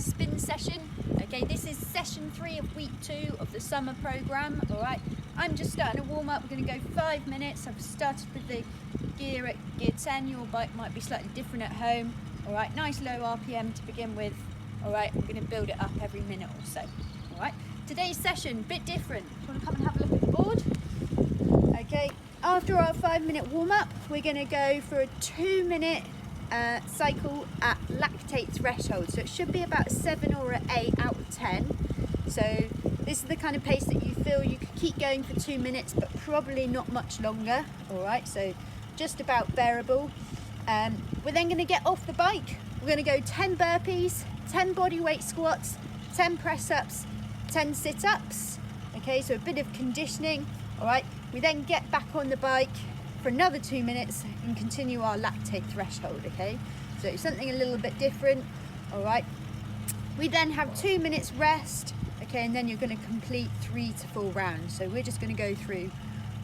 spin session. Okay, this is session 3 of week 2 of the summer program. All right, I'm just starting to warm up. We're going to go 5 minutes. I've started with the gear at gear 10. Your bike might be slightly different at home. All right, nice low RPM to begin with. All right, I'm going to build it up every minute or so. All right, today's session, a bit different. Do you want to come and have a look at the board? Okay, after our 5-minute warm up, we're going to go for a 2-minute cycle at lactate threshold. So it should be about 7 or 8 out of 10. So this is the kind of pace that you feel you could keep going for 2 minutes, but probably not much longer. All right, so just about bearable. We're then going to get off the bike. We're going to go 10 burpees, 10 body weight squats, 10 press ups, 10 sit ups. Okay, so a bit of conditioning. All right, we then get back on the bike for another 2 minutes and continue our lactate threshold. Okay, so something a little bit different. All right, we then have 2 minutes rest. Okay, and then you're going to complete 3 to 4 rounds. So we're just going to go through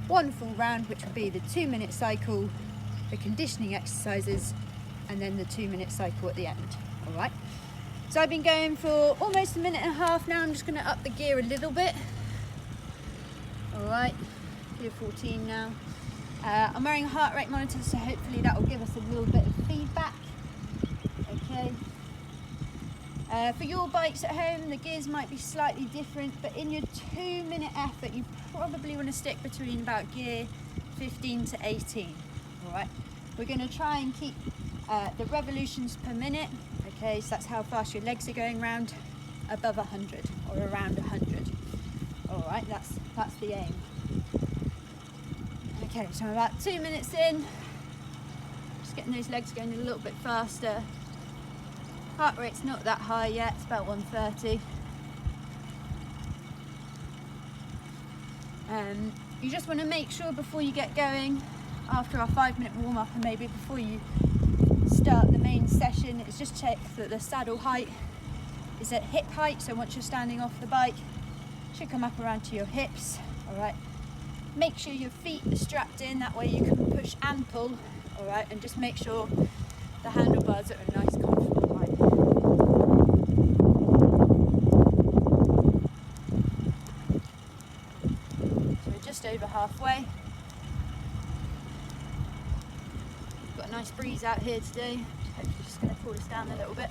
1 full round, which will be the 2-minute cycle, the conditioning exercises, and then the 2-minute cycle at the end. All right, so I've been going for almost a minute and a half now. I'm just going to up the gear a little bit. All right, gear 14 now. I'm wearing a heart rate monitor, so hopefully that will give us a little bit of feedback. Okay. For your bikes at home, the gears might be slightly different, but in your 2-minute effort, you probably want to stick between about gear 15 to 18. All right. We're going to try and keep the revolutions per minute. Okay, so that's how fast your legs are going round, above 100 or around 100. All right, that's the aim. Okay, so I'm about 2 minutes in, just getting those legs going a little bit faster. Heart rate's not that high yet, it's about 130. You just want to make sure before you get going, after our 5-minute warm up and maybe before you start the main session, is just check that the saddle height is at hip height. So once you're standing off the bike, it should come up around to your hips. All right. Make sure your feet are strapped in, that way you can push and pull. All right, and just make sure the handlebars are at a nice comfortable height. So we're just over halfway. Got a nice breeze out here today. Hopefully just going to cool us down a little bit.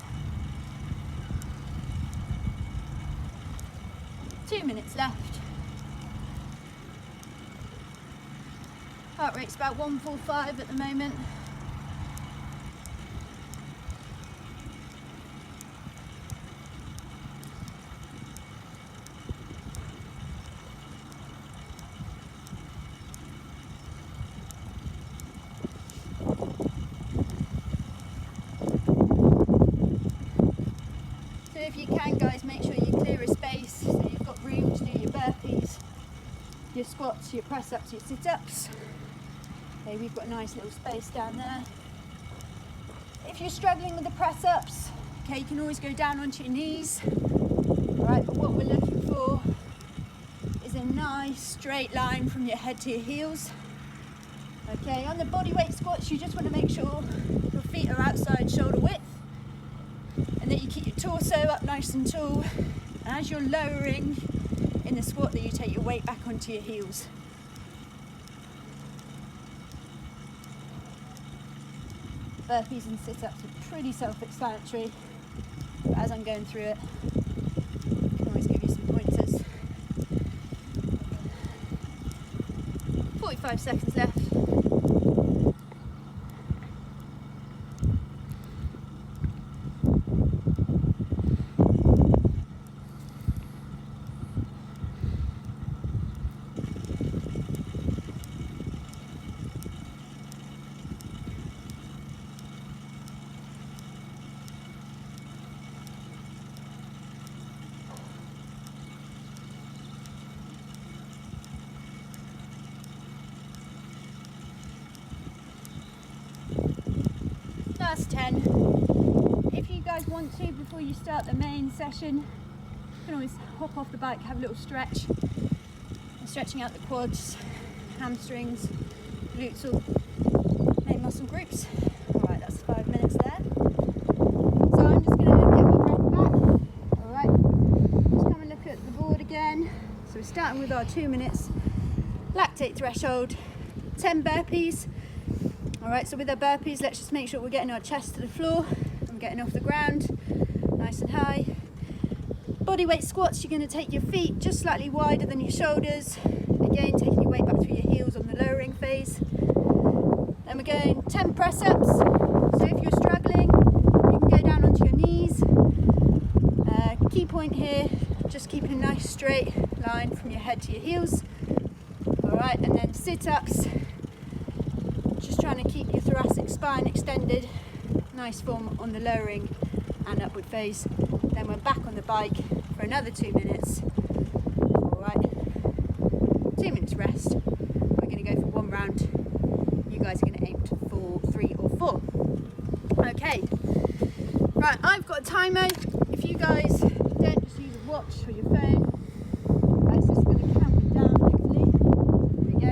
2 minutes left. Heart rate's about 145 at the moment. So if you can, guys, make sure you clear a space so you've got room to do your burpees, your squats, your press ups, your sit ups. Okay, we've got a nice little space down there. If you're struggling with the press ups, okay, you can always go down onto your knees. All right, but what we're looking for is a nice straight line from your head to your heels. Okay, on the body weight squats, you just want to make sure your feet are outside shoulder width and that you keep your torso up nice and tall. And as you're lowering in the squat, that you take your weight back onto your heels. Burpees and sit-ups are pretty self-explanatory, but as I'm going through it, I can always give you some pointers. 45 seconds left. Last 10. If you guys want to, before you start the main session, you can always hop off the bike, have a little stretch. Stretching out the quads, hamstrings, glutes, all main muscle groups. Alright, that's 5 minutes there. So I'm just going to get my breath back. starting with our 2 minutes lactate threshold, 10 burpees. All right, so with our burpees, let's just make sure we're getting our chest to the floor and getting off the ground, nice and high. Body weight squats, you're going to take your feet just slightly wider than your shoulders. Again, taking your weight back through your heels on the lowering phase. Then we're going 10 press-ups. So if you're struggling, you can go down onto your knees. Key point here, just keeping a nice straight line from your head to your heels. All right, and then sit-ups. Just trying to keep your thoracic spine extended. Nice form on the lowering and upward phase. Then we're back on the bike for another 2 minutes. All right, 2 minutes rest. We're going to go for 1 round. You guys are going to aim for 3 or 4. Okay. Right, I've got a timer. If you guys don't, just use a watch or your phone. It's just going to count it down, hopefully. There we go.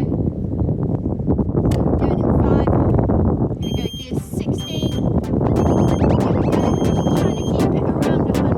Going in 5. We're going to go gear 16. Here we go. Trying to keep it around 100.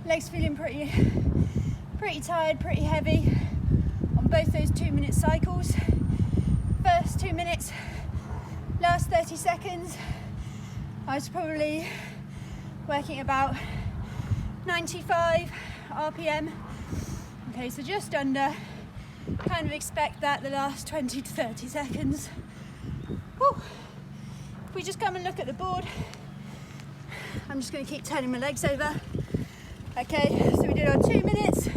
Legs feeling pretty tired, pretty heavy on both those 2-minute cycles. First 2 minutes, last 30 seconds, I was probably working about 95 RPM. Okay, so just under. Kind of expect that the last 20 to 30 seconds. Whew. If we just come and look at the board, I'm just going to keep turning my legs over. Okay, so we did our 2 minutes,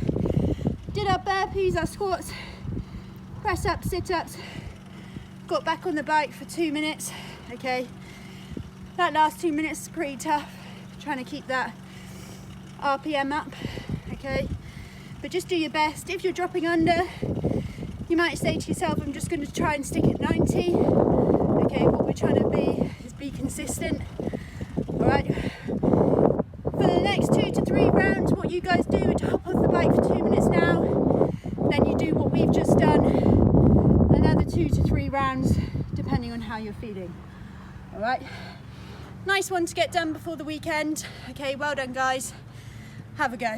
did our burpees, our squats, press ups, sit ups, got back on the bike for 2 minutes. Okay, that last 2 minutes is pretty tough, trying to keep that RPM up. Okay, but just do your best. If you're dropping under, you might say to yourself, I'm just going to try and stick at 90. Okay, what we're trying to be consistent. All right. For the next 2 to 3 rounds, what you guys do is hop off the bike for 2 minutes now, then you do what we've just done, another 2 to 3 rounds, depending on how you're feeling. All right, nice one to get done before the weekend. Okay, well done guys, have a go.